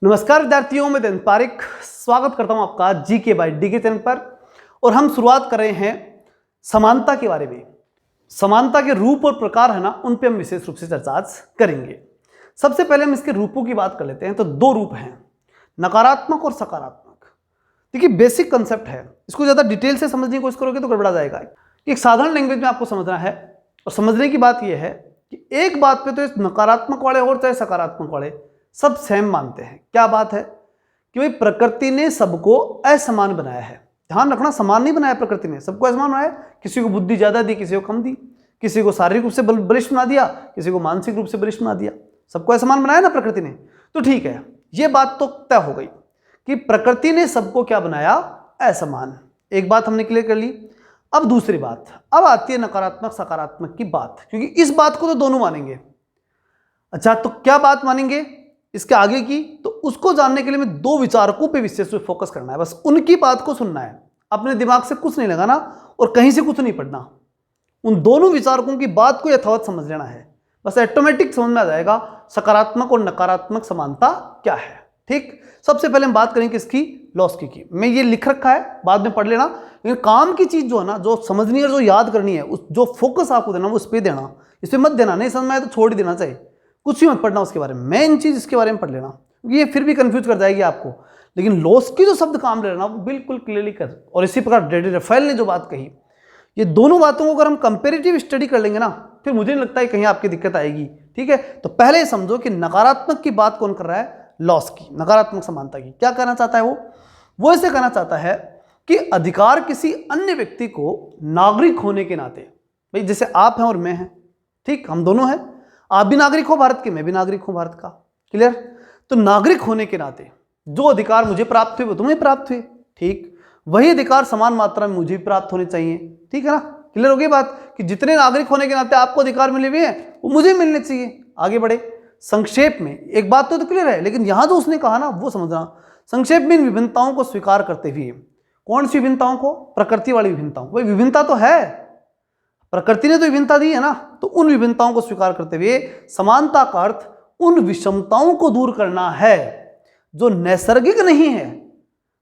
नमस्कार विद्यार्थियों, मैं दिन पारिक स्वागत करता हूं आपका जीके बाय डीके चैनल पर। और हम शुरुआत कर रहे हैं समानता के बारे में। समानता के रूप और प्रकार है ना, उन पे हम विशेष रूप से चर्चा आज करेंगे। सबसे पहले हम इसके रूपों की बात कर लेते हैं। तो दो रूप हैं, नकारात्मक और सकारात्मक। देखिए बेसिक कंसेप्ट है, इसको ज़्यादा डिटेल से समझने की कोशिश करोगे तो गड़बड़ा जाएगा। एक साधारण लैंग्वेज में आपको समझना है, और समझने की बात यह है कि एक बात पे तो इस नकारात्मक वाले और चाहे सकारात्मक वाले सब सेम मानते हैं। क्या बात है कि भाई प्रकृति ने सबको असमान बनाया है। ध्यान रखना, समान नहीं बनाया प्रकृति ने, सबको असमान बनाया। किसी को बुद्धि ज्यादा दी, किसी को कम दी, किसी को शारीरिक रूप से बलिष्ठ बना दिया, किसी को मानसिक रूप से बलिष्ठ बना दिया। सबको असमान बनाया ना प्रकृति ने। तो ठीक है, ये बात तो तय हो गई कि प्रकृति ने सबको क्या बनाया, असमान। एक बात हमने क्लियर कर ली। अब दूसरी बात, अब आती है नकारात्मक सकारात्मक की बात, क्योंकि इस बात को तो दोनों मानेंगे। अच्छा, तो क्या बात मानेंगे इसके आगे की, तो उसको जानने के लिए मैं दो विचारकों पे विशेष रूप से फोकस करना है। बस उनकी बात को सुनना है, अपने दिमाग से कुछ नहीं लगाना और कहीं से कुछ नहीं पढ़ना। उन दोनों विचारकों की बात को यथावत समझ लेना है, बस ऑटोमेटिक समझ में आ जाएगा सकारात्मक और नकारात्मक समानता क्या है। ठीक, सबसे पहले हम बात करेंगे किसकी, लॉस्की की। मैं ये लिख रखा है, बाद में पढ़ लेना, लेकिन काम की चीज जो है ना, जो समझनी है, जो याद करनी है, उस जो फोकस आपको देना वो उस पर देना, इस पर मत देना। नहीं समझ में आए तो छोड़ ही देना चाहिए, कुछ ही मत पढ़ना उसके बारे में। मेन चीज इसके बारे में पढ़ लेना, ये फिर भी कंफ्यूज कर जाएगी आपको। लेकिन लॉस की जो शब्द काम ले लेना वो बिल्कुल क्लियरली कर। और इसी प्रकार डेडी रफेल ने जो बात कही, ये दोनों बातों को अगर हम कंपेरेटिव स्टडी कर लेंगे ना, फिर मुझे नहीं लगता है कहीं आपकी दिक्कत आएगी। ठीक है, तो पहले समझो कि नकारात्मक की बात कौन कर रहा है, लॉस की, नकारात्मक समानता की। क्या कहना चाहता है वो ऐसे कहना चाहता है कि अधिकार किसी अन्य व्यक्ति को नागरिक होने के नाते, भाई जैसे आप हैं और मैं हैं, ठीक, हम दोनों हैं, आप भी नागरिक हो भारत के, मैं भी नागरिक हूं भारत का। क्लियर? तो नागरिक होने के नाते जो अधिकार मुझे प्राप्त हुए वो तुम्हें प्राप्त हुए, ठीक, वही अधिकार समान मात्रा में मुझे भी प्राप्त होने चाहिए। ठीक है ना? क्लियर हो गई बात कि जितने नागरिक होने के नाते आपको अधिकार मिले हुए हैं वो मुझे मिलने चाहिए। आगे बढ़े, संक्षेप में एक बात तो क्लियर है, लेकिन यहां जो उसने कहा ना वो समझना। संक्षेप में इन विभिन्नताओं को स्वीकार करते हुए, कौन सी विभिन्नताओं को, प्रकृति वाली विभिन्नताओं। भाई विभिन्नता तो है, प्रकृति ने तो विभिन्नता दी है ना, तो उन विभिन्नताओं को स्वीकार करते हुए समानता का अर्थ उन विषमताओं को दूर करना है जो नैसर्गिक नहीं है।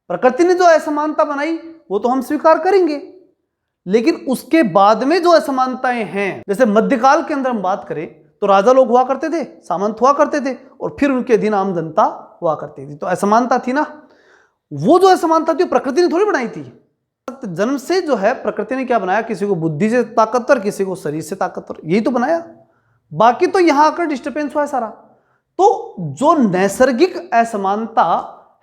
प्रकृति ने जो असमानता बनाई वो तो हम स्वीकार करेंगे, लेकिन उसके बाद में जो असमानताएं हैं, जैसे मध्यकाल के अंदर हम बात करें तो राजा लोग हुआ करते थे, सामंत हुआ करते थे, और फिर उनके अधीन आम जनता हुआ करती थी। तो असमानता थी ना, वो जो असमानता थी प्रकृति ने थोड़ी बनाई थी। जन्म से जो है प्रकृति ने क्या बनाया, किसी को बुद्धि से ताकतवर, किसी को शरीर से ताकतवर, यही तो बनाया। बाकी तो यहां आकर डिस्टर्बेंस हुआ है सारा। तो जो नैसर्गिक असमानता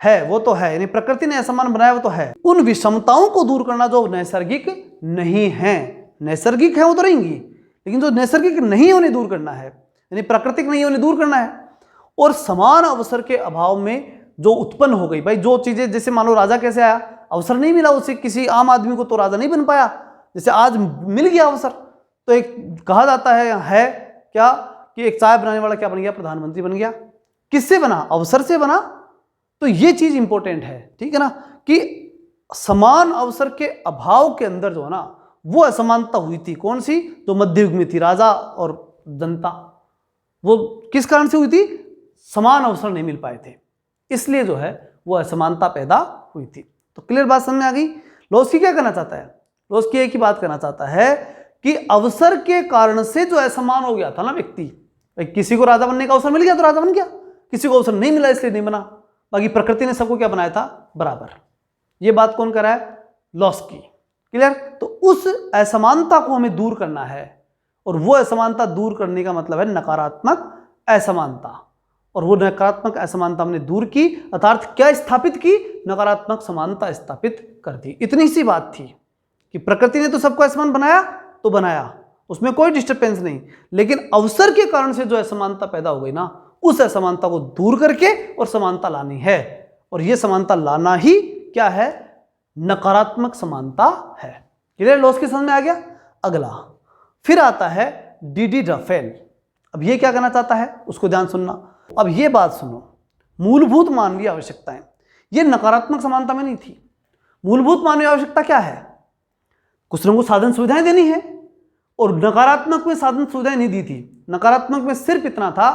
है वो तो है, यानी प्रकृति ने असमान बनाया वो तो है। उन विषमताओं को दूर करना जो नैसर्गिक नहीं है, नैसर्गिक है वो तो रहेंगी, लेकिन जो नैसर्गिक नहीं है उन्हें दूर करना है, यानी प्राकृतिक नहीं है उन्हें दूर करना है। और समान अवसर के अभाव में जो उत्पन्न हो गई, भाई जो चीजें, जैसे मान लो राजा कैसे आया, अवसर नहीं मिला उसे, किसी आम आदमी को तो राजा नहीं बन पाया। जैसे आज मिल गया अवसर, तो एक कहा जाता है क्या कि एक चाय बनाने वाला क्या बन गया, प्रधानमंत्री बन गया। किससे बना, अवसर से बना। तो ये चीज इंपॉर्टेंट है, ठीक है ना, कि समान अवसर के अभाव के अंदर जो है ना वो असमानता हुई थी। कौन सी, जो मध्य युग में थी, राजा और जनता, वो किस कारण से हुई थी, समान अवसर नहीं मिल पाए थे, इसलिए जो है वो असमानता पैदा हुई थी। तो क्लियर बात समझ में आ गई। लोस्की क्या कहना चाहता है, लोस्की एक ही बात कहना चाहता है कि अवसर के कारण से जो असमान हो गया था ना व्यक्ति, किसी को राजा बनने का अवसर मिल गया तो राजा बन गया, किसी को अवसर नहीं मिला इसलिए नहीं बना। बाकी प्रकृति ने सबको क्या बनाया था, बराबर। ये बात कौन कर रहा है, लॉस्की। क्लियर? तो उस असमानता को हमें दूर करना है, और वो असमानता दूर करने का मतलब है नकारात्मक असमानता। और वो नकारात्मक असमानता हमने दूर की, अर्थात क्या स्थापित की, नकारात्मक समानता स्थापित कर दी। इतनी सी बात थी कि प्रकृति ने तो सबको असमान बनाया तो बनाया, उसमें कोई डिस्टर्बेंस नहीं, लेकिन अवसर के कारण से जो असमानता पैदा हो गई ना, उस असमानता को दूर करके और समानता लानी है। और यह समानता लाना ही क्या है, नकारात्मक समानता है। क्लियर? लॉस्की समझ में आ गया। अगला फिर आता है डीडी रफेल। अब ये क्या कहना चाहता है उसको ध्यान सुनना। अब ये बात सुनो, मूलभूत मानवीय आवश्यकताएं, ये नकारात्मक समानता में नहीं थी। मूलभूत मानवीय आवश्यकता क्या है, कुछ लोगों को साधन सुविधाएं देनी है, और नकारात्मक में साधन सुविधाएं नहीं दी थी। नकारात्मक में सिर्फ इतना था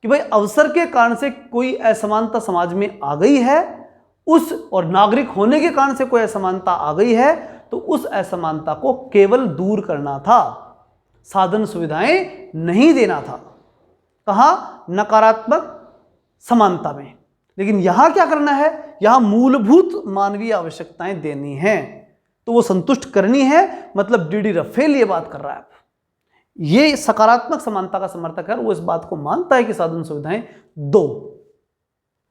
कि भाई अवसर के कारण से कोई असमानता समाज में आ गई है, उस और नागरिक होने के कारण से कोई असमानता आ गई है, तो उस असमानता को केवल दूर करना था, साधन सुविधाएं नहीं देना था। कहाँ? नकारात्मक समानता में। लेकिन यहां क्या करना है? यहां मूलभूत मानवीय आवश्यकताएं देनी है, तो वो संतुष्ट करनी है। मतलब डीडी रफेल ये बात कर रहा है, ये सकारात्मक समानता का समर्थक है, वो इस बात को मानता है कि साधन सुविधाएं दो।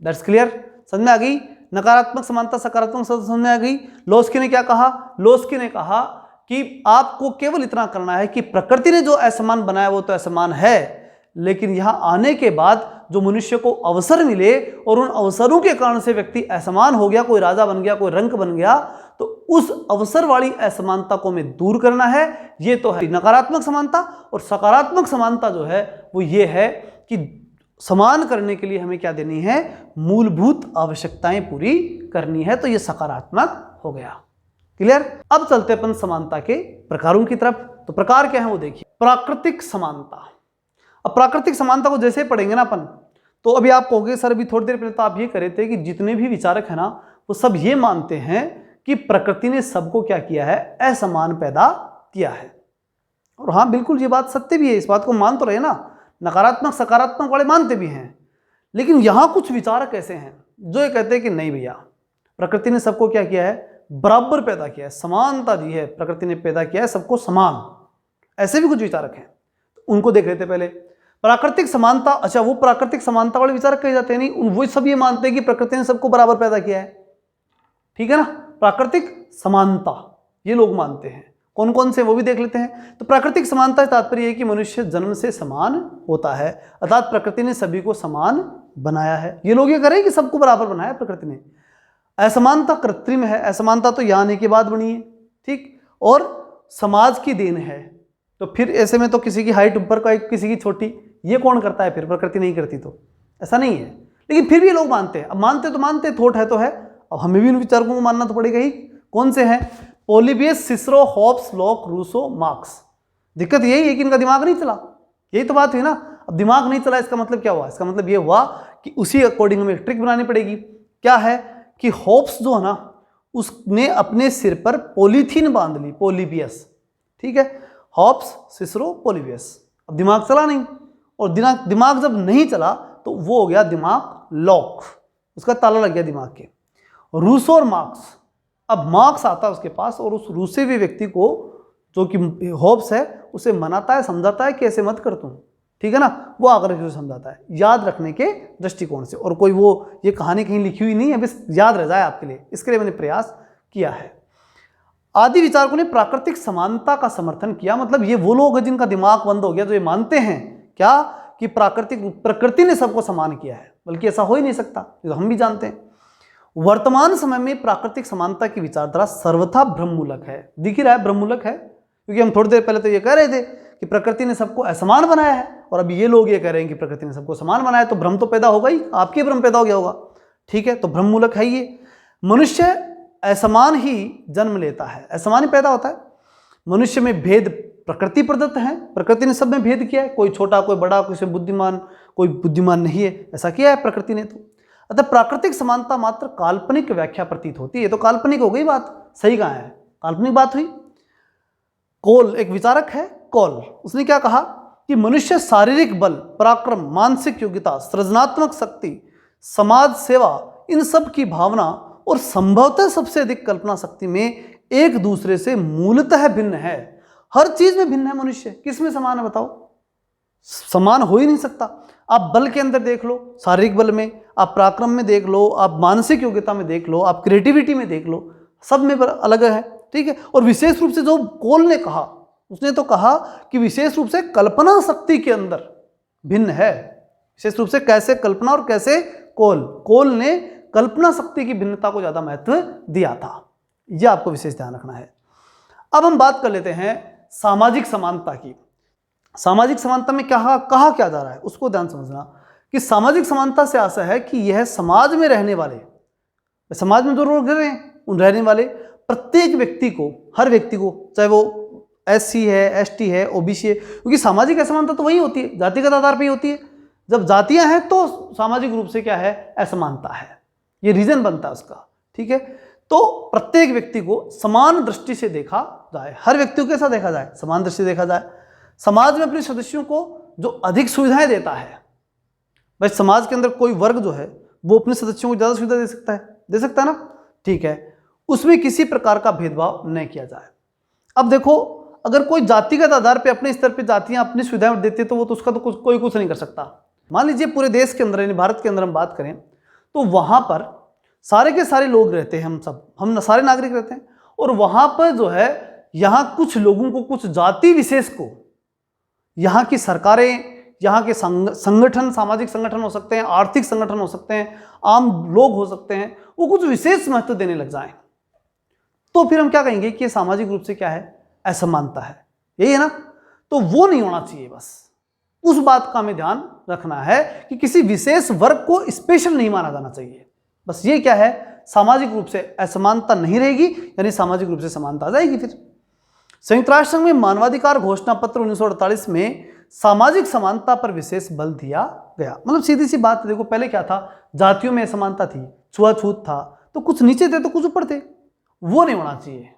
That's clear? समझ में आ गई? नकारात्मक समानता, सकारात्मक समानता समझ में आ गई। लोस्की ने क्या कहा? लोस्की ने कहा कि आपको केवल इतना करना है कि प्रकृति ने जो असमान बनाया वो तो असमान है, लेकिन यहां आने के बाद जो मनुष्य को अवसर मिले और उन अवसरों के कारण से व्यक्ति असमान हो गया, कोई राजा बन गया, कोई रंक बन गया, तो उस अवसर वाली असमानता को हमें दूर करना है। ये तो है नकारात्मक समानता। और सकारात्मक समानता जो है वो ये है कि समान करने के लिए हमें क्या देनी है? मूलभूत आवश्यकताएं पूरी करनी है। तो ये सकारात्मक हो गया। क्लियर? अब चलते अपन समानता के प्रकारों की तरफ। तो प्रकार क्या है वो देखिए। प्राकृतिक समानता। अब प्राकृतिक समानता को जैसे पढ़ेंगे ना अपन, तो अभी आप कहोगे सर अभी थोड़ी देर पहले तो आप ये कह रहे थे कि जितने भी विचारक है ना वो सब ये मानते हैं कि प्रकृति ने सबको क्या किया है? असमान पैदा किया है। और हाँ बिल्कुल ये बात सत्य भी है, इस बात को मान तो रहे ना, नकारात्मक सकारात्मक वाले मानते भी हैं। लेकिन यहां कुछ विचारक ऐसे हैं जो ये कहते हैं कि नहीं भैया, प्रकृति ने सबको क्या किया है? बराबर पैदा किया है, समानता दी है, प्रकृति ने पैदा किया है सबको समान। ऐसे भी कुछ विचारक हैं, उनको देख रहे थे पहले। प्राकृतिक समानता, अच्छा वो प्राकृतिक समानता वाले विचारक कहे जाते हैं नहीं, वो सब ये मानते हैं कि प्रकृति ने सबको बराबर पैदा किया है। ठीक है ना? प्राकृतिक समानता ये लोग मानते हैं। कौन कौन से वो भी देख लेते हैं। तो प्राकृतिक समानता का तात्पर्य है कि मनुष्य जन्म से समान होता है, अर्थात प्रकृति ने सभी को समान बनाया है। ये लोग ये करें कि सबको बराबर बनाया प्रकृति ने। असमानता कृत्रिम है, असमानता तो यहाँ आने के बाद बनी है, ठीक, और समाज की देन है। तो फिर ऐसे में तो किसी की हाइट ऊपर का, किसी की छोटी, ये कौन करता है? फिर प्रकृति नहीं करती तो ऐसा नहीं है। लेकिन फिर भी लोग मानते हैं। अब मानते तो मानते, थॉट है तो है, अब हमें भी उन विचारकों को मानना तो पड़ेगा ही। कौन से हैं? Polybius, Cicero, Hobbes, Locke, Rousseau, Marx. दिक्कत यही है कि इनका दिमाग नहीं चला, यही तो बात हुई ना। अब दिमाग नहीं चला, इसका मतलब क्या हुआ? इसका मतलब ये हुआ कि उसी अकॉर्डिंग हमें एक ट्रिक बनानी पड़ेगी। क्या है कि हॉब्स जो है ना, उसने अपने सिर पर पॉलीथीन बांध ली, पोलिबियस, ठीक है। Hobbes, Cicero, Polybius. अब दिमाग चला नहीं, और दिमाग जब नहीं चला तो वो हो गया दिमाग लॉक, उसका ताला लग गया दिमाग के। रूसो और मार्क्स, अब मार्क्स आता है उसके पास और उस रूसे हुए व्यक्ति को, जो कि हॉब्स है, उसे मनाता है, समझाता है कि ऐसे मत कर तुम, ठीक है ना। वो आकर के समझाता है याद रखने के दृष्टिकोण से। और कोई वो ये कहानी कहीं लिखी हुई नहीं है, बस याद रह जाए आपके लिए, इसके लिए मैंने प्रयास किया है। आदि विचारकों ने प्राकृतिक समानता का समर्थन किया। मतलब ये वो लोग हैं जिनका दिमाग बंद हो गया, जो ये मानते हैं क्या कि प्रकृति ने सबको समान किया है, बल्कि ऐसा हो ही नहीं सकता, तो हम भी जानते हैं। वर्तमान समय में प्राकृतिक समानता की विचारधारा सर्वथा भ्रममूलक है। दिख ही रहा है भ्रममूलक है, क्योंकि हम थोड़ी देर पहले तो ये कह रहे थे कि प्रकृति ने सबको असमान बनाया है, और अभी ये लोग ये कह रहे हैं कि प्रकृति ने सबको समान बनाया है, तो भ्रम तो पैदा होगा ही, आपके भ्रम पैदा हो गया होगा, ठीक है। तो भ्रममूलक है ये। मनुष्य असमान ही जन्म लेता है, असमान ही पैदा होता है। मनुष्य में भेद प्रकृति प्रदत्त है, प्रकृति ने सब में भेद किया है, कोई छोटा कोई बड़ा, कोई बुद्धिमान कोई बुद्धिमान नहीं है, ऐसा किया है प्रकृति ने। तो अतः प्राकृतिक समानता मात्र काल्पनिक व्याख्या प्रतीत होती है। तो काल्पनिक हो गई बात, सही कहा है, काल्पनिक बात हुई। कोल एक विचारक है, कोल, उसने क्या कहा कि मनुष्य शारीरिक बल, पराक्रम, मानसिक योग्यता, सृजनात्मक शक्ति, समाज सेवा, इन सब की भावना और संभवतः सबसे अधिक कल्पना शक्ति में एक दूसरे से मूलतः भिन्न है। हर चीज में भिन्न है मनुष्य। किस में समान है बताओ? समान हो ही नहीं सकता। आप बल के अंदर देख लो, शारीरिक बल में, आप पराक्रम में देख लो, आप मानसिक योग्यता में देख लो, आप क्रिएटिविटी में देख लो, सब में अलग है, ठीक है। और विशेष रूप से जो कोल ने कहा, उसने तो कहा कि विशेष रूप से कल्पना शक्ति के अंदर भिन्न है। विशेष रूप से कैसे कल्पना और कैसे कोल ने कल्पना शक्ति की भिन्नता को ज्यादा महत्व दिया था। यह आपको विशेष ध्यान रखना है। अब हम बात कर लेते हैं सामाजिक समानता की। सामाजिक समानता में कहा क्या जा रहा है उसको ध्यान समझना कि सामाजिक समानता से आशा है कि यह समाज में रहने वाले, समाज में जो लोग रह रहे हैं उन रहने वाले प्रत्येक व्यक्ति को, हर व्यक्ति को, चाहे वो SC है, ST है, OBC है, क्योंकि सामाजिक असमानता तो वही होती है, जातिगत आधार पर ही होती है। जब जातियां हैं तो सामाजिक रूप से क्या है, असमानता है, ये रीजन बनता है उसका। ठीक है, तो प्रत्येक व्यक्ति को समान दृष्टि से देखा जाए, हर व्यक्ति को कैसा देखा जाए, समान दृष्टि से देखा जाए। समाज में अपने सदस्यों को जो अधिक सुविधाएं देता है, भाई समाज के अंदर कोई वर्ग जो है वो अपने सदस्यों को ज्यादा सुविधा दे सकता है ना, ठीक है, उसमें किसी प्रकार का भेदभाव नहीं किया जाए। अब देखो, अगर कोई जातिगत आधार पे अपने स्तर पे जातियां अपनी सुविधाएं देती है तो वो तो उसका तो कोई कुछ नहीं कर सकता। मान लीजिए पूरे देश के अंदर यानी भारत के अंदर हम बात करें तो वहां पर सारे के सारे लोग रहते हैं, हम सारे नागरिक रहते हैं, और वहां पर जो है यहाँ कुछ लोगों को, कुछ जाति विशेष को यहाँ की सरकारें, यहाँ के संगठन, सामाजिक संगठन हो सकते हैं, आर्थिक संगठन हो सकते हैं, आम लोग हो सकते हैं, वो कुछ विशेष महत्व देने लग जाएं, तो फिर हम क्या कहेंगे कि सामाजिक रूप से क्या है, असमानता है, यही है ना। तो वो नहीं होना चाहिए, बस उस बात का हमें ध्यान रखना है कि किसी विशेष वर्ग को स्पेशल नहीं माना जाना चाहिए। बस ये क्या है, सामाजिक रूप से असमानता नहीं रहेगी, यानी सामाजिक रूप से समानता आ जाएगी। फिर संयुक्त राष्ट्र संघ में मानवाधिकार घोषणा पत्र 1948 में सामाजिक समानता पर विशेष बल दिया गया। मतलब सीधी सी बात है, देखो पहले क्या था, जातियों में असमानता थी, छुआछूत था, तो कुछ नीचे थे तो कुछ ऊपर थे, वो नहीं होना चाहिए,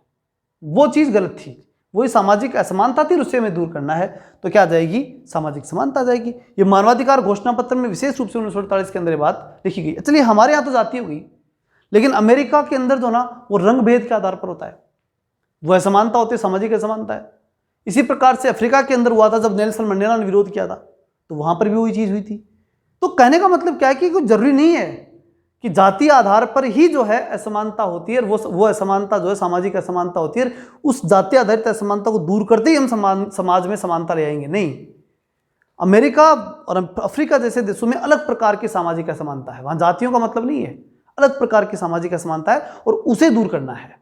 वो चीज गलत थी, वही सामाजिक असमानता थी, उससे हमें दूर करना है, तो क्या आ जाएगी, सामाजिक समानता आ जाएगी। ये मानवाधिकार घोषणा पत्र में विशेष रूप से 1948 के अंदर ये बात लिखी गई। चलिए हमारे यहाँ तो जाति हो गई, लेकिन अमेरिका के अंदर जो ना वो रंग भेद के आधार पर होता है, वो असमानता होती है, सामाजिक असमानता है। इसी प्रकार से अफ्रीका के अंदर हुआ था जब नेल्सन मंडेला ने विरोध किया था, तो वहां पर भी वही चीज हुई थी। तो कहने का मतलब क्या है कि कोई जरूरी नहीं है कि जाति आधार पर ही जो है असमानता होती है, वो असमानता जो है सामाजिक असमानता होती है, उस जाति आधारित असमानता को दूर करते ही हम समाज में समानता ले आएंगे, नहीं। अमेरिका और अफ्रीका जैसे देशों में अलग प्रकार की सामाजिक असमानता है, वहां जातियों का मतलब नहीं है, अलग प्रकार की सामाजिक असमानता है और उसे दूर करना है,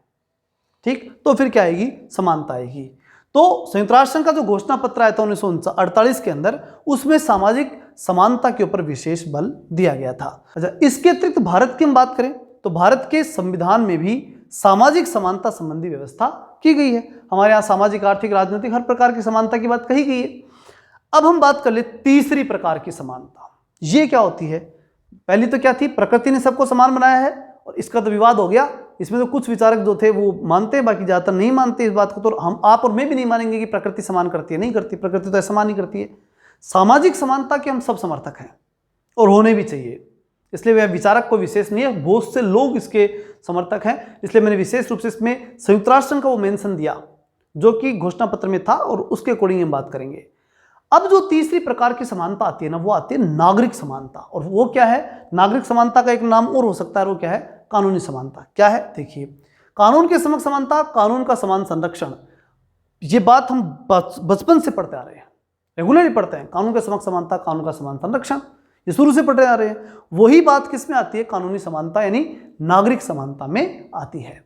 ठीक। तो फिर क्या आएगी, समानता आएगी। तो संयुक्त राष्ट्र संघ का जो घोषणा पत्र आया था 1948 के अंदर, उसमें सामाजिक समानता के ऊपर विशेष बल दिया गया था। अच्छा, इसके अतिरिक्त भारत की हम बात करें तो भारत के संविधान में भी सामाजिक समानता संबंधी व्यवस्था की गई है। हमारे यहाँ सामाजिक, आर्थिक, राजनीतिक हर प्रकार की समानता की बात कही गई है। अब हम बात कर ले तीसरी प्रकार की समानता, ये क्या होती है। पहली तो क्या थी, प्रकृति ने सबको समान बनाया है, और इसका तो विवाद हो गया, इसमें तो कुछ विचारक जो थे वो मानते हैं, बाकी ज्यादातर नहीं मानते इस बात को। तो हम, आप और मैं भी नहीं मानेंगे कि प्रकृति समान करती है, नहीं करती, प्रकृति तो असमान ही करती है। सामाजिक समानता के हम सब समर्थक हैं और होने भी चाहिए, इसलिए वह विचारक को विशेष नहीं है, बहुत से लोग इसके समर्थक हैं, इसलिए मैंने विशेष रूप से इसमें संयुक्त राष्ट्र संघ का वो मेंशन दिया जो कि घोषणा पत्र में था, और उसके अकॉर्डिंग हम बात करेंगे। अब जो तीसरी प्रकार की समानता आती है ना, वो आती है नागरिक समानता। और वो क्या है, नागरिक समानता का एक नाम और हो सकता है, वो क्या है, कानूनी समानता। क्या है, देखिए, कानून के समक्ष समानता, कानून का समान संरक्षण, ये बात हम बचपन से पढ़ते आ रहे हैं, रेगुलरली पढ़ते हैं, कानून के समक्ष समानता, कानून का समान संरक्षण, ये शुरू से पढ़ते आ रहे हैं। वही बात किस में आती है, कानूनी समानता यानी नागरिक समानता में आती है।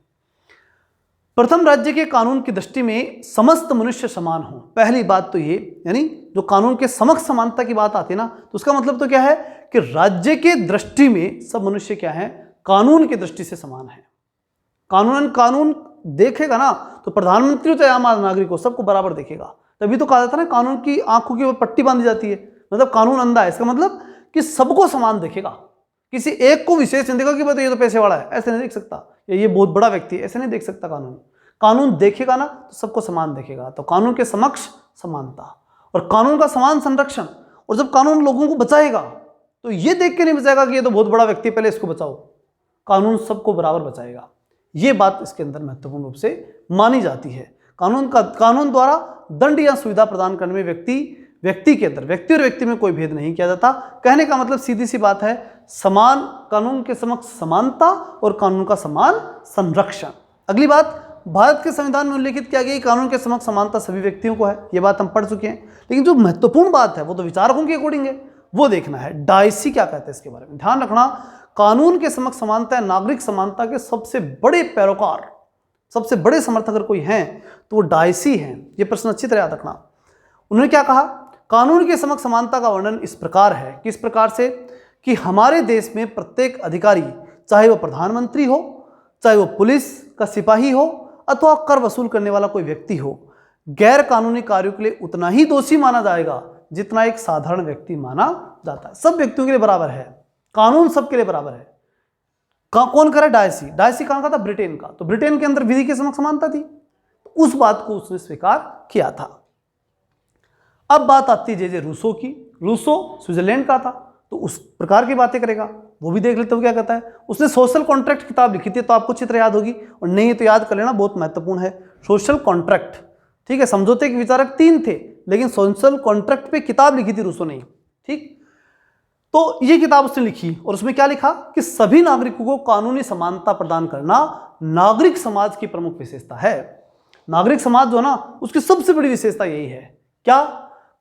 प्रथम, राज्य के कानून की दृष्टि में समस्त मनुष्य समान हो। पहली बात तो ये, यानी जो कानून के समक्ष समानता की बात आती है ना, तो उसका मतलब तो क्या है कि राज्य के दृष्टि में सब मनुष्य क्या है, कानून की दृष्टि से समान है। कानून देखेगा ना तो प्रधानमंत्री तो आम नागरिक को सबको बराबर देखेगा, तभी तो कहा जाता है ना, कानून की आंखों की पट्टी बांधी जाती है, मतलब कानून अंधा है। इसका मतलब कि सबको समान देखेगा, किसी एक को विशेष नहीं देखेगा कि भाई ये तो पैसे वाला है, ऐसे नहीं देख सकता, या ये बहुत बड़ा व्यक्ति है, ऐसे नहीं देख सकता। कानून देखेगा ना तो सबको समान देखेगा। तो कानून के समक्ष समानता और कानून का समान संरक्षण, और जब कानून लोगों को बचाएगा तो ये देख के नहीं बचाएगा कि ये तो बहुत बड़ा व्यक्ति, पहले इसको बचाओ, कानून सबको बराबर बचाएगा। ये बात इसके अंदर महत्वपूर्ण रूप से मानी जाती है। कानून द्वारा दंड या सुविधा प्रदान करने में व्यक्ति के अंदर, व्यक्ति और व्यक्ति में कोई भेद नहीं किया जाता। कहने का मतलब सीधी सी बात है, समान, कानून के समक्ष समानता और कानून का समान संरक्षण। अगली बात, भारत के संविधान में उल्लेखित किया गया कानून के समक्ष समानता सभी व्यक्तियों को है, ये बात हम पढ़ चुके हैं। लेकिन जो महत्वपूर्ण बात है वो तो विचारकों के अकॉर्डिंग है, वो देखना है। डायसी क्या कहते हैं इसके बारे में ध्यान रखना। कानून के समक्ष समानता है नागरिक समानता के सबसे बड़े पैरोकार, सबसे बड़े समर्थक अगर कोई हैं तो वो डायसी हैं। ये प्रश्न अच्छी तरह याद रखना। उन्होंने क्या कहा, कानून के समक्ष समानता का वर्णन इस प्रकार है, किस प्रकार से, कि हमारे देश में प्रत्येक अधिकारी, चाहे वो प्रधानमंत्री हो, चाहे वो पुलिस का सिपाही हो, अथवा कर वसूल करने वाला कोई व्यक्ति हो, गैर कानूनी कार्यों के लिए उतना ही दोषी माना जाएगा जितना एक साधारण व्यक्ति माना जाता है। सब व्यक्तियों के लिए बराबर है, कानून सबके लिए बराबर है। कौन करे? डायसी। डायसी कहाँ का था? ब्रिटेन का। तो ब्रिटेन के अंदर विधि के समक्ष समानता थी, उस बात को उसने स्वीकार किया था। अब बात आती है जे रूसो की। रूसो स्विट्जरलैंड का था, तो उस प्रकार की बातें करेगा, वो भी देख लेते हो क्या कहता है। उसने सोशल कॉन्ट्रैक्ट किताब लिखी थी, तो आपको अच्छी तरह याद होगी, और नहीं है तो याद कर लेना, बहुत महत्वपूर्ण है। सोशल कॉन्ट्रैक्ट, ठीक है। समझौते के विचारक 3 थे, लेकिन सोशल कॉन्ट्रैक्ट पे किताब लिखी थी रूसो ने, ठीक। तो ये किताब उसने लिखी, और उसमें क्या लिखा कि सभी नागरिकों को कानूनी समानता प्रदान करना नागरिक समाज की प्रमुख विशेषता है। नागरिक समाज जो है ना, उसकी सबसे बड़ी विशेषता यही है, क्या?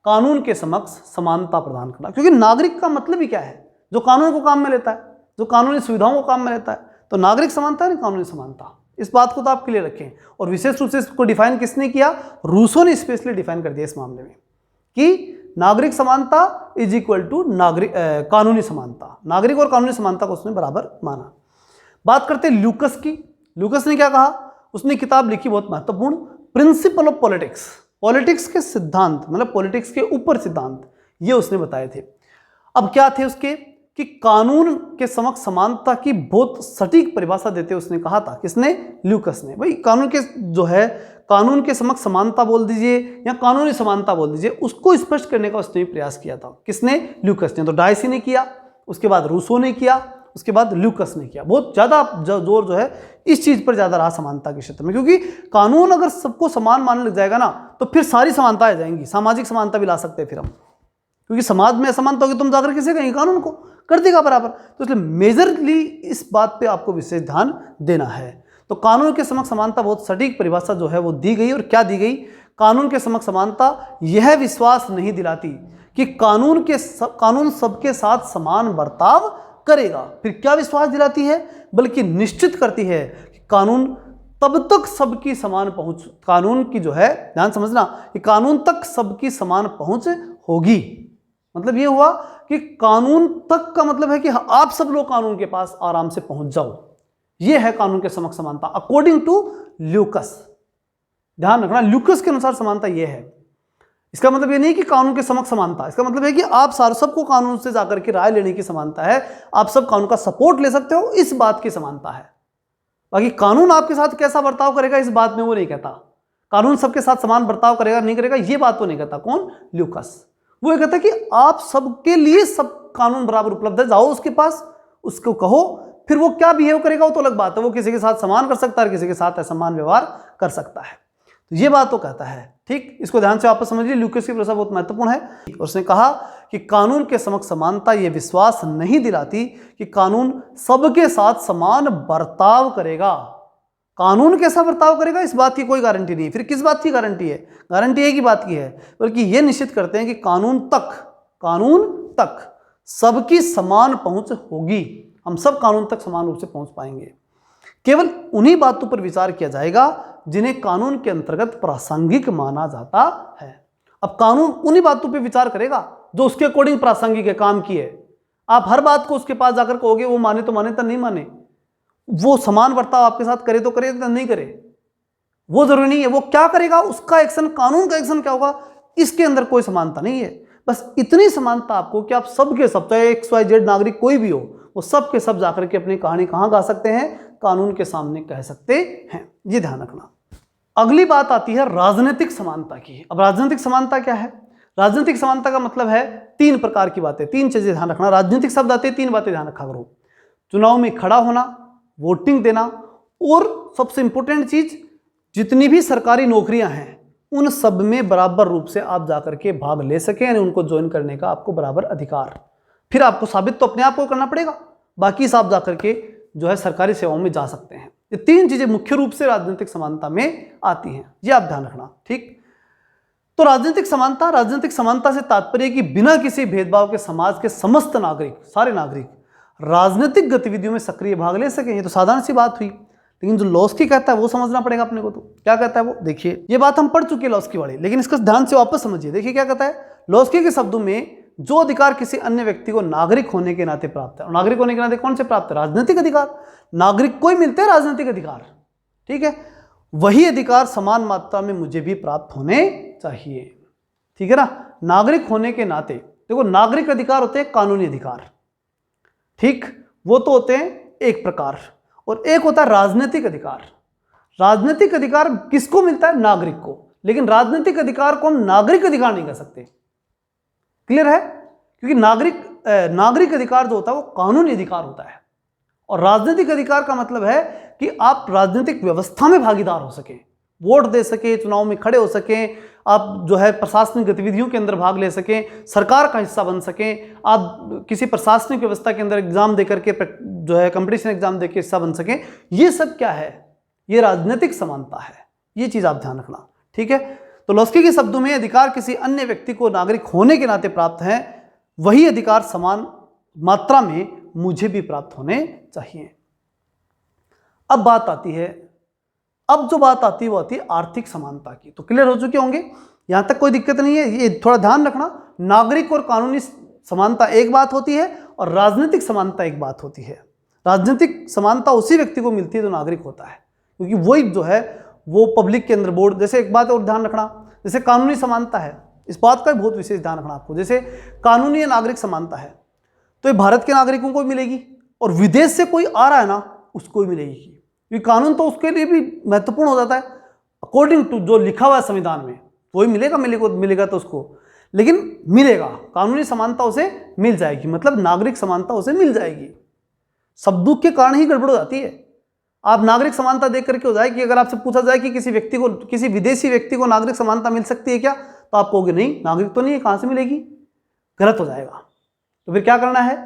कानून के समक्ष समानता प्रदान करना। क्योंकि नागरिक का मतलब ही क्या है? जो कानून को काम में लेता है, जो कानूनी सुविधाओं को काम में लेता है। तो नागरिक समानता है ना, कानूनी समानता। इस बात को तो आप क्लियर रखें। और विशेष रूप से इसको डिफाइन किसने किया? रूसो ने स्पेशली डिफाइन कर दिया इस मामले में कि नागरिक समानता इज इक्वल टू कानूनी समानता। नागरिक और कानूनी समानता को उसने बराबर माना। बात करते हैं ल्यूकस की। ल्यूकस ने क्या कहा? उसने किताब लिखी बहुत महत्वपूर्ण, प्रिंसिपल ऑफ पॉलिटिक्स। पॉलिटिक्स के सिद्धांत, मतलब पॉलिटिक्स के ऊपर सिद्धांत, ये उसने बताए थे। अब क्या थे उसके? कि कानून के समक्ष समानता की बहुत सटीक परिभाषा देते उसने कहा था। किसने? ल्यूकस ने। भाई कानून के जो है, कानून के समक्ष समानता बोल दीजिए या कानूनी समानता बोल दीजिए, उसको स्पष्ट करने का उसने प्रयास किया था। किसने? ल्यूकस ने। तो डायसी ने किया, उसके बाद रूसो ने किया, उसके बाद ल्यूकस ने किया। बहुत ज़्यादा जोर जो है इस चीज़ पर ज़्यादा रहा समानता के क्षेत्र में, क्योंकि कानून अगर सबको समान मानने लग जाएगा ना, तो फिर सारी समानता आ जाएंगी। सामाजिक समानता भी ला सकते हैं फिर हम, क्योंकि समाज में असमानता होगी, तुम जाकर किसे कहेंगे? कानून को कर देगा बराबर। तो इसलिए मेजरली इस बात पे आपको विशेष ध्यान देना है। तो कानून के समक्ष समानता बहुत सटीक परिभाषा जो है वो दी गई। और क्या दी गई? कानून के समक्ष समानता यह विश्वास नहीं दिलाती कि कानून सबके साथ समान बर्ताव करेगा। फिर क्या विश्वास दिलाती है? बल्कि निश्चित करती है कि कानून तब तक सबकी समान पहुंच, कानून की जो है, ध्यान समझना, कि कानून तक सबकी समान पहुंच होगी। मतलब ये हुआ कि कानून तक का मतलब है कि आप सब लोग कानून के पास आराम से पहुंच जाओ। ये है कानून के समक्ष समानता अकॉर्डिंग टू ल्यूकस। ध्यान रखना, ल्यूकस के अनुसार समानता यह है। इसका मतलब ये नहीं कि कानून के समक्ष समानता, इसका मतलब है कि आप सबको कानून से जाकर के राय लेने की समानता है, आप सब कानून का सपोर्ट ले सकते हो, इस बात की समानता है। बाकी कानून आपके साथ कैसा बर्ताव करेगा इस बात में वो नहीं कहता। कानून सबके साथ समान बर्ताव करेगा नहीं करेगा ये बात वो नहीं कहता। कौन? ल्यूकस। वो ये कहता है कि आप सबके लिए सब कानून बराबर उपलब्ध है, जाओ उसके पास, उसको कहो, फिर वो क्या बिहेव करेगा वो तो अलग बात है। वो किसी के साथ समान कर सकता है, किसी के साथ असमान व्यवहार कर सकता है। तो ये बात वो कहता है, ठीक। इसको ध्यान से वापस समझिए, ल्यूकस की परिभाषा बहुत महत्वपूर्ण है। और उसने कहा कि कानून के समक्ष समानता ये विश्वास नहीं दिलाती कि कानून सबके साथ समान बर्ताव करेगा। कानून कैसा बर्ताव करेगा इस बात की कोई गारंटी नहीं। फिर किस बात की गारंटी है? गारंटी एक ही बात की है, बल्कि ये निश्चित करते हैं कि कानून तक सबकी समान पहुंच होगी। हम सब कानून तक समान रूप से पहुंच पाएंगे। केवल उन्हीं बातों पर विचार किया जाएगा जिन्हें कानून के अंतर्गत प्रासंगिक माना जाता है। अब कानून उन्हीं बातों पर विचार करेगा जो उसके अकॉर्डिंग प्रासंगिक है, काम की है। आप हर बात को उसके पास जाकर कहोगे वो माने तो माने, तो नहीं माने, वो समान बर्ताव आपके साथ करे तो करे, तो नहीं करे, वो जरूरी नहीं है। वो क्या करेगा, उसका एक्शन, कानून का एक्शन क्या होगा, इसके अंदर कोई समानता नहीं है। बस इतनी समानता आपको कि आप सबके सब, चाहे XYZ नागरिक कोई भी हो, वो सब के सब जाकर के अपनी कहानी कहां गा सकते हैं? कानून के सामने कह सकते हैं। ये ध्यान रखना। अगली बात आती है राजनीतिक समानता की। अब राजनीतिक समानता क्या है? राजनीतिक समानता का मतलब है 3 प्रकार की बातें, 3 चीजें ध्यान रखना। राजनीतिक शब्द आते हैं, 3 बातें ध्यान रखा करो। चुनाव में खड़ा होना, वोटिंग देना, और सबसे इंपॉर्टेंट चीज, जितनी भी सरकारी नौकरियां हैं उन सब में बराबर रूप से आप जाकर के भाग ले सकें, यानी उनको ज्वाइन करने का आपको बराबर अधिकार। फिर आपको साबित तो अपने आप को करना पड़ेगा, बाकी सब जाकर के जो है सरकारी सेवाओं में जा सकते हैं। ये 3 चीजें मुख्य रूप से राजनीतिक समानता में आती हैं, ये आप ध्यान रखना, ठीक। तो राजनीतिक समानता से तात्पर्य कि बिना किसी भेदभाव के समाज के समस्त नागरिक, सारे नागरिक राजनीतिक गतिविधियों में सक्रिय भाग ले सकें। ये तो साधारण सी बात हुई, लेकिन जो लॉस्की कहता है वो समझना पड़ेगा अपने को। तो क्या कहता है वो, देखिए, ये बात हम पढ़ चुके हैं लॉस्की वाली, लेकिन इसका ध्यान से वापस समझिए। देखिए क्या कहता है लॉस्की के शब्दों में, जो अधिकार किसी अन्य व्यक्ति को नागरिक होने के नाते प्राप्त है, और नागरिक होने के नाते कौन से प्राप्त है? राजनीतिक अधिकार। नागरिक को ही मिलते हैं राजनीतिक अधिकार, ठीक है। वही अधिकार समान मात्रा में मुझे भी प्राप्त होने चाहिए, ठीक है ना। नागरिक होने के नाते, देखो नागरिक अधिकार होते हैं कानूनी अधिकार, ठीक, वो तो होते हैं एक प्रकार, और एक होता है राजनीतिक अधिकार। राजनीतिक अधिकार किसको मिलता है? नागरिक को, लेकिन राजनीतिक अधिकार को हम नागरिक अधिकार नहीं कह सकते। क्लियर है? क्योंकि नागरिक अधिकार जो होता है वो कानूनी अधिकार होता है, और राजनीतिक अधिकार का मतलब है कि आप राजनीतिक व्यवस्था में भागीदार हो सके, वोट दे सके, चुनाव में खड़े हो सके, आप जो है प्रशासनिक गतिविधियों के अंदर भाग ले सकें, सरकार का हिस्सा बन सकें, आप किसी प्रशासनिक व्यवस्था के अंदर एग्जाम देकर के जो है कंपटीशन एग्जाम देकर हिस्सा बन सकें। ये सब क्या है? ये राजनीतिक समानता है। ये चीज आप ध्यान रखना, ठीक है। तो लॉस्की के शब्दों में अधिकार किसी अन्य व्यक्ति को नागरिक होने के नाते प्राप्त है, वही अधिकार समान मात्रा में मुझे भी प्राप्त होने चाहिए। अब जो बात आती है वो आती है आर्थिक समानता की। तो क्लियर हो चुके होंगे, यहां तक कोई दिक्कत नहीं है। ये थोड़ा ध्यान रखना, नागरिक और कानूनी समानता एक बात होती है और राजनीतिक समानता एक बात होती है। राजनीतिक समानता उसी व्यक्ति को मिलती है जो नागरिक होता है, क्योंकि वही जो है वो पब्लिक के अंदर बोर्ड, जैसे एक बात और ध्यान रखना, जैसे कानूनी समानता है, इस बात का बहुत विशेष ध्यान रखना आपको। जैसे कानूनी या नागरिक समानता है तो ये भारत के नागरिकों को मिलेगी, और विदेश से कोई आ रहा है ना उसको भी मिलेगी, क्योंकि कानून तो उसके लिए भी महत्वपूर्ण हो जाता है। अकॉर्डिंग टू जो लिखा हुआ है संविधान में वही मिलेगा तो उसको, लेकिन मिलेगा, कानूनी समानता उसे मिल जाएगी, मतलब नागरिक समानता उसे मिल जाएगी। शब्दों के कारण ही गड़बड़ हो जाती है। आप नागरिक समानता देख करके हो जाए कि अगर आपसे पूछा जाए कि किसी विदेशी व्यक्ति को नागरिक समानता मिल सकती है क्या, तो आप कहोगे नहीं, नागरिक तो नहीं है, कहां से मिलेगी, गलत हो जाएगा। तो फिर क्या करना है?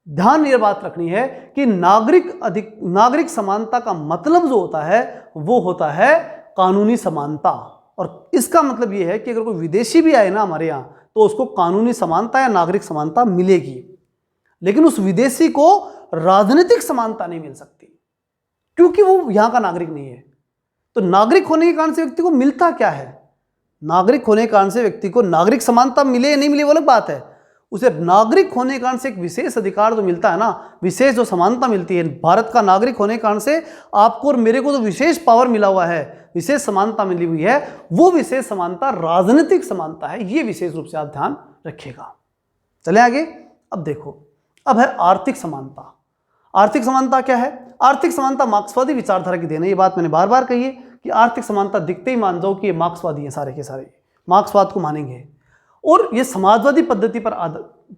ध्यान ये बात रखनी है कि नागरिक समानता का मतलब जो होता है वो होता है कानूनी समानता, और इसका मतलब ये है कि अगर कोई विदेशी भी आए ना हमारे यहाँ तो उसको कानूनी समानता या नागरिक समानता मिलेगी, लेकिन उस विदेशी को राजनीतिक समानता नहीं मिल सकती, क्योंकि वो यहाँ का नागरिक नहीं है। तो नागरिक होने के कारण से व्यक्ति को मिलता क्या है? नागरिक होने के कारण से व्यक्ति को नागरिक समानता मिले या नहीं मिले वो अलग बात है, उसे नागरिक होने के कारण से एक विशेष अधिकार जो मिलता है ना, विशेष जो समानता मिलती है, भारत का नागरिक होने के कारण से आपको और मेरे को जो विशेष पावर मिला हुआ है, विशेष समानता मिली हुई है, वो विशेष समानता राजनीतिक समानता है। ये विशेष रूप से आप ध्यान रखिएगा। चले आगे। अब देखो, अब है आर्थिक समानता। आर्थिक समानता क्या है? आर्थिक समानता मार्क्सवादी विचारधारा की देन है। ये बात मैंने बार बार कही है कि आर्थिक समानता दिखते ही मान जाओ कि ये मार्क्सवादी है, सारे के सारे मार्क्सवाद को मानेंगे, और ये समाजवादी पद्धति पर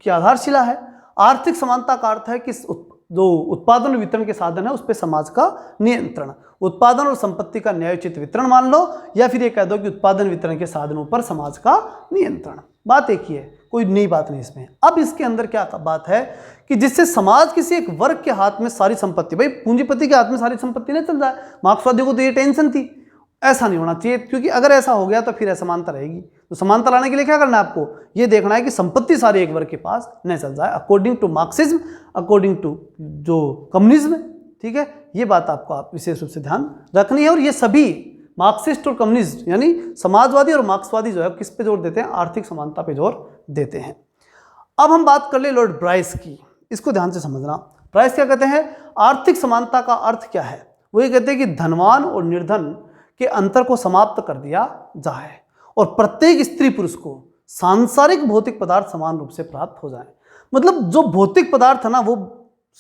की आधारशिला है। आर्थिक समानता का अर्थ है कि जो उत्पादन और वितरण के साधन है उस पर समाज का नियंत्रण, उत्पादन और संपत्ति का न्यायोचित वितरण मान लो, या फिर ये कह दो कि उत्पादन वितरण के साधनों पर समाज का नियंत्रण। बात एक ही है, कोई नई बात नहीं इसमें। अब इसके अंदर क्या बात है कि जिससे समाज किसी एक वर्ग के हाथ में सारी संपत्ति, भाई पूंजीपति के हाथ में सारी संपत्ति नहीं चल रहा है, मार्क्सवादियों को तो ये टेंशन थी, ऐसा नहीं होना चाहिए, क्योंकि अगर ऐसा हो गया तो फिर असमानता रहेगी। तो समानता लाने के लिए क्या करना है आपको? ये देखना है कि संपत्ति सारी एक वर्ग के पास न चल जाए, according to Marxism, according to जो कम्युनिज्म, ठीक है। ये बात आपको विशेष रूप से ध्यान रखनी है। और ये सभी मार्क्सिस्ट और कम्युनिस्ट यानी समाजवादी और मार्क्सवादी जो है किस पे जोर देते हैं? आर्थिक समानता पे जोर देते हैं। अब हम बात कर ले लॉर्ड ब्राइस की, इसको ध्यान से समझना। ब्राइस क्या कहते हैं? आर्थिक समानता का अर्थ क्या है? वो ये कहते हैं कि धनवान और निर्धन के अंतर को समाप्त कर दिया जाए और प्रत्येक स्त्री पुरुष को सांसारिक भौतिक पदार्थ समान रूप से प्राप्त हो जाए। मतलब जो भौतिक पदार्थ है ना वो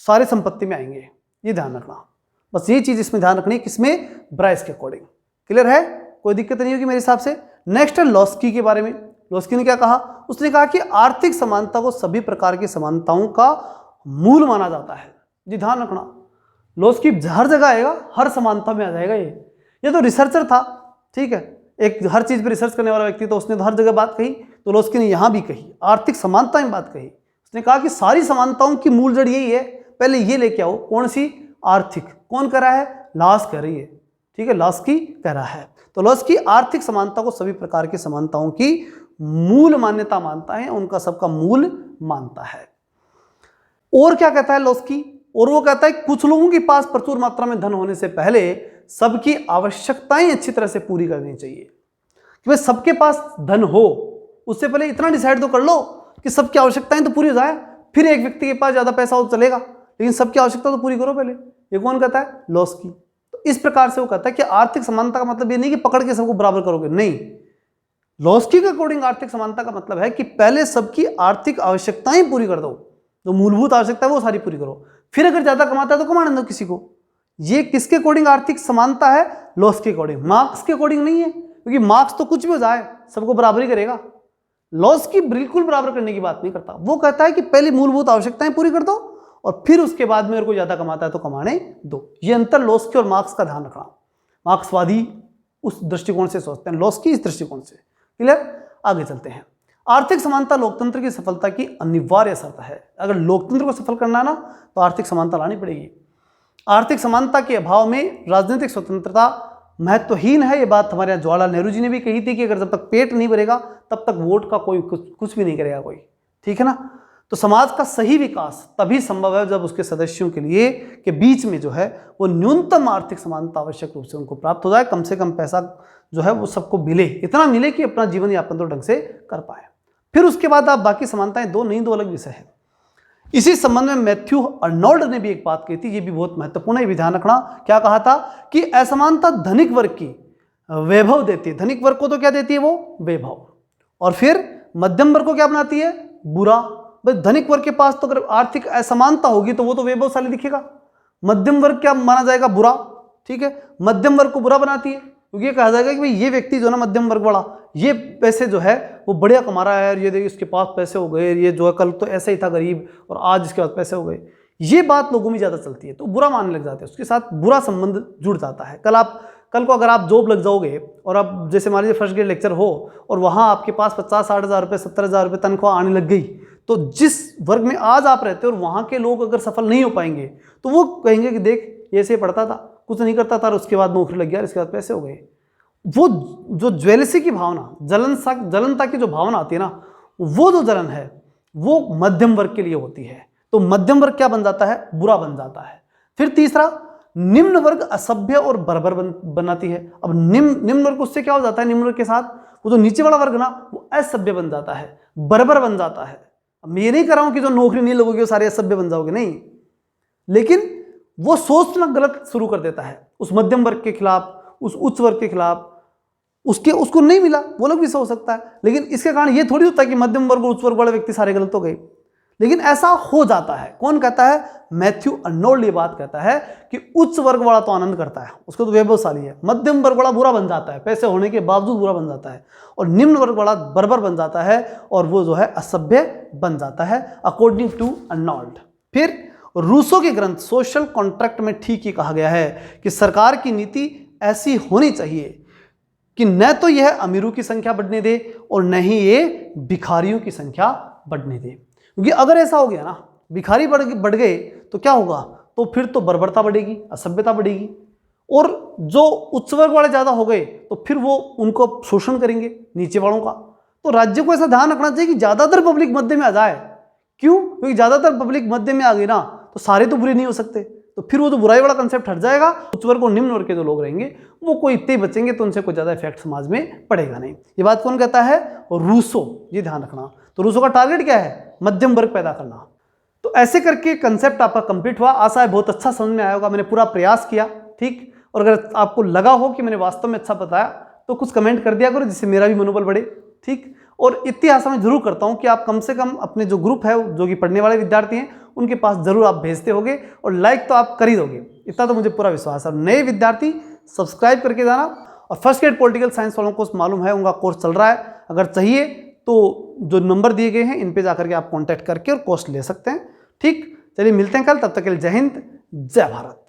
सारे संपत्ति में आएंगे, ये ध्यान रखना। बस ये चीज इसमें ध्यान रखनी है, किसमें? ब्राइस के अकॉर्डिंग। क्लियर है? कोई दिक्कत नहीं होगी मेरे हिसाब से। नेक्स्ट है लॉस्की के बारे में। लॉस्की ने क्या कहा? उसने कहा कि आर्थिक समानता को सभी प्रकार की समानताओं का मूल माना जाता है। जी ध्यान रखना, लॉस्की हर जगह आएगा, हर समानता में आ जाएगा। ये तो रिसर्चर था, ठीक है, एक हर चीज पे रिसर्च करने वाला व्यक्ति, तो उसने तो हर जगह बात कही, तो लॉस्की ने यहां भी कही, आर्थिक समानता में बात कही। उसने कहा कि सारी समानताओं की मूल जड़ यही है, पहले ये लेके आओ। कौन सी? आर्थिक। कौन कह रहा है? लॉस कह रही है, ठीक है, लॉस्की कह रहा है। तो लॉस्की आर्थिक समानता को सभी प्रकार की समानताओं की मूल मान्यता मानता है, उनका सबका मूल मानता है। और क्या कहता है लॉस्की? और वो कहता है कुछ लोगों के पास प्रचुर मात्रा में धन होने से पहले सबकी आवश्यकताएं अच्छी तरह से पूरी करनी चाहिए। कि भाई सबके पास धन हो, उससे पहले इतना डिसाइड तो कर लो कि सबकी आवश्यकताएं तो पूरी हो जाए, फिर एक व्यक्ति के पास ज्यादा पैसा हो तो चलेगा, लेकिन सबकी आवश्यकता तो पूरी करो पहले। ये कौन कहता है? लॉस्की। तो इस प्रकार से वो कहता है कि आर्थिक समानता का मतलब ये नहीं कि पकड़ के सबको बराबर करोगे, नहीं। लॉस्की के अकॉर्डिंग आर्थिक समानता का मतलब है कि पहले सबकी आर्थिक आवश्यकताएं पूरी कर दो, जो मूलभूत आवश्यकता है वो सारी पूरी करो, फिर अगर ज्यादा कमाता है तो कमाने दो किसी को। ये किसके अकॉर्डिंग आर्थिक समानता है? लॉस के अकॉर्डिंग, मार्क्स के अकॉर्डिंग नहीं है, क्योंकि मार्क्स तो कुछ भी हो जाए सबको बराबर ही करेगा। लॉस की बिल्कुल बराबर करने की बात नहीं करता, वो कहता है कि पहले मूलभूत आवश्यकताएं पूरी कर दो और फिर उसके बाद में अगर कोई ज्यादा कमाता है तो कमाने दो। ये अंतर लॉस के और मार्क्स का ध्यान रखना। मार्क्सवादी उस दृष्टिकोण से सोचते हैं, लॉस की इस दृष्टिकोण से। क्लियर? आगे चलते हैं। आर्थिक समानता लोकतंत्र की सफलता की अनिवार्य शर्त है। अगर लोकतंत्र को सफल करना है ना तो आर्थिक समानता लानी पड़ेगी। आर्थिक समानता के अभाव में राजनीतिक स्वतंत्रता महत्वहीन है। ये बात हमारे यहाँ जवाहरलाल नेहरू जी ने भी कही थी कि अगर जब तक पेट नहीं भरेगा तब तक वोट का कोई कुछ भी नहीं करेगा कोई। ठीक है ना? तो समाज का सही विकास तभी संभव है जब उसके सदस्यों के लिए के बीच में जो है वो न्यूनतम आर्थिक समानता आवश्यक रूप से उनको प्राप्त हो जाए। कम से कम पैसा जो है वो सबको मिले, इतना मिले कि अपना जीवन यापन तो ढंग से कर पाए। फिर उसके बाद आप बाकी समानताएं दो नहीं, दो अलग विषय है। इसी संबंध में मैथ्यू अर्नोल्ड ने भी एक बात कही थी, ये भी बहुत महत्वपूर्ण है, ये भी ध्यान रखना। क्या कहा था कि असमानता धनिक वर्ग की वैभव देती है। धनिक वर्ग को तो क्या देती है? वो वैभव। और फिर मध्यम वर्ग को क्या बनाती है? बुरा। भाई धनिक वर्ग के पास तो अगर आर्थिक असमानता होगी तो वो तो वैभवशाली दिखेगा, मध्यम वर्ग क्या माना जाएगा? बुरा। ठीक है, मध्यम वर्ग को बुरा बनाती है, क्योंकि ये कहा जाएगा कि भाई ये व्यक्ति जो है ना मध्यम वर्ग वाला, ये पैसे जो है वो बढ़िया कमा रहा है, ये देखिए इसके पास पैसे हो गए, ये जो है कल तो ऐसे ही था गरीब और आज इसके पास पैसे हो गए। ये बात लोगों में ज़्यादा चलती है तो बुरा मानने लग जाते हैं, उसके साथ बुरा संबंध जुड़ जाता है। कल को अगर आप जॉब लग जाओगे और आप जैसे मान लीजिए फर्स्ट ग्रेड लेक्चर हो और वहाँ आपके पास 50-60 हज़ार रुपये 70 हज़ार रुपये तनख्वाह आने लग गई, तो जिस वर्ग में आज आप रहते हो और वहाँ के लोग अगर सफल नहीं हो पाएंगे तो वो कहेंगे कि देख ये ऐसे पढ़ता था, कुछ नहीं करता था और उसके बाद नौकरी लग गया, इसके बाद पैसे हो गए। वो जो ज्वेलसी की भावना, जलनता की जो भावना आती है ना, वो जो जलन है वो मध्यम वर्ग के लिए होती है। तो मध्यम वर्ग क्या बन जाता है? बुरा बन जाता है। फिर तीसरा, निम्न वर्ग असभ्य और बर्बर बनाती है। अब निम्न वर्ग उससे क्या हो जाता है? निम्न वर्ग के साथ वो जो नीचे वाला वर्ग ना वो असभ्य बन जाता है, बर्बर बन जाता है। अब मैं ये नहीं कर रहा हूं कि जो नौकरी नहीं लगोगे वो सारे असभ्य बन जाओगे, नहीं, लेकिन वो सोचना गलत शुरू कर देता है उस मध्यम वर्ग के खिलाफ, उस उच्च वर्ग के खिलाफ। उसको नहीं मिला वो लोग भी हो सकता है, लेकिन इसके कारण ये थोड़ी होता है कि मध्यम वर्ग और उच्च वर्ग वाले व्यक्ति सारे गलत हो गए, लेकिन ऐसा हो जाता है। कौन कहता है? मैथ्यू अर्नोल्ड ये बात कहता है कि उच्च वर्ग वाला तो आनंद करता है, उसको तो वैभवशाली है, मध्यम वर्ग वाला बुरा बन जाता है, पैसे होने के बावजूद बुरा बन जाता है, और निम्न वर्ग वाला बर्बर बन जाता है और वो जो है असभ्य बन जाता है, अकॉर्डिंग टू अर्नोल्ड। फिर रूसो के ग्रंथ सोशल कॉन्ट्रैक्ट में ठीक ही कहा गया है कि सरकार की नीति ऐसी होनी चाहिए कि न तो यह अमीरों की संख्या बढ़ने दे और न ही ये भिखारियों की संख्या बढ़ने दे। क्योंकि अगर ऐसा हो गया ना, भिखारी बढ़ गए तो क्या होगा? तो फिर तो बर्बरता बढ़ेगी, असभ्यता बढ़ेगी, और जो उच्च वर्ग वाले ज़्यादा हो गए तो फिर वो उनको शोषण करेंगे नीचे वालों का। तो राज्य को ऐसा ध्यान रखना चाहिए कि ज़्यादातर पब्लिक मध्य में आ जाए। क्यों? क्योंकि ज़्यादातर पब्लिक मध्य में आ गई ना तो सारे तो बुरे नहीं हो सकते, तो फिर वो जो बुराई वाला कंसेप्ट हट जाएगा। उच्च वर्ग और निम्न वर्ग के जो लोग रहेंगे वो कोई इतने बचेंगे तो उनसे कोई ज़्यादा इफेक्ट समाज में पड़ेगा नहीं। ये बात कौन कहता है? रूसो। ये ध्यान रखना। तो रूसो का टारगेट क्या है? मध्यम वर्ग पैदा करना। तो ऐसे करके कंसेप्ट आपका कंप्लीट हुआ। आशा है बहुत अच्छा समझ में आया होगा, मैंने पूरा प्रयास किया। ठीक, और अगर आपको लगा हो कि मैंने वास्तव में अच्छा बताया तो कुछ कमेंट कर दिया करो, जिससे मेरा भी मनोबल बढ़े। ठीक, और इतनी आशा मैं जरूर करता हूँ कि आप कम से कम अपने जो ग्रुप है जो कि पढ़ने वाले विद्यार्थी हैं उनके पास जरूर आप भेजते होगे और लाइक तो आप कर ही दोगे, इतना तो मुझे पूरा विश्वास है। नए विद्यार्थी सब्सक्राइब करके जाना। और फर्स्ट ग्रेड पॉलिटिकल साइंस वालों को मालूम है उनका कोर्स चल रहा है, अगर चाहिए तो जो नंबर दिए गए हैं इन पे जाकर के आप कॉन्टैक्ट करके और कोर्स ले सकते हैं। ठीक, चलिए मिलते हैं कल, तब तक के लिए जय हिंद, जय भारत।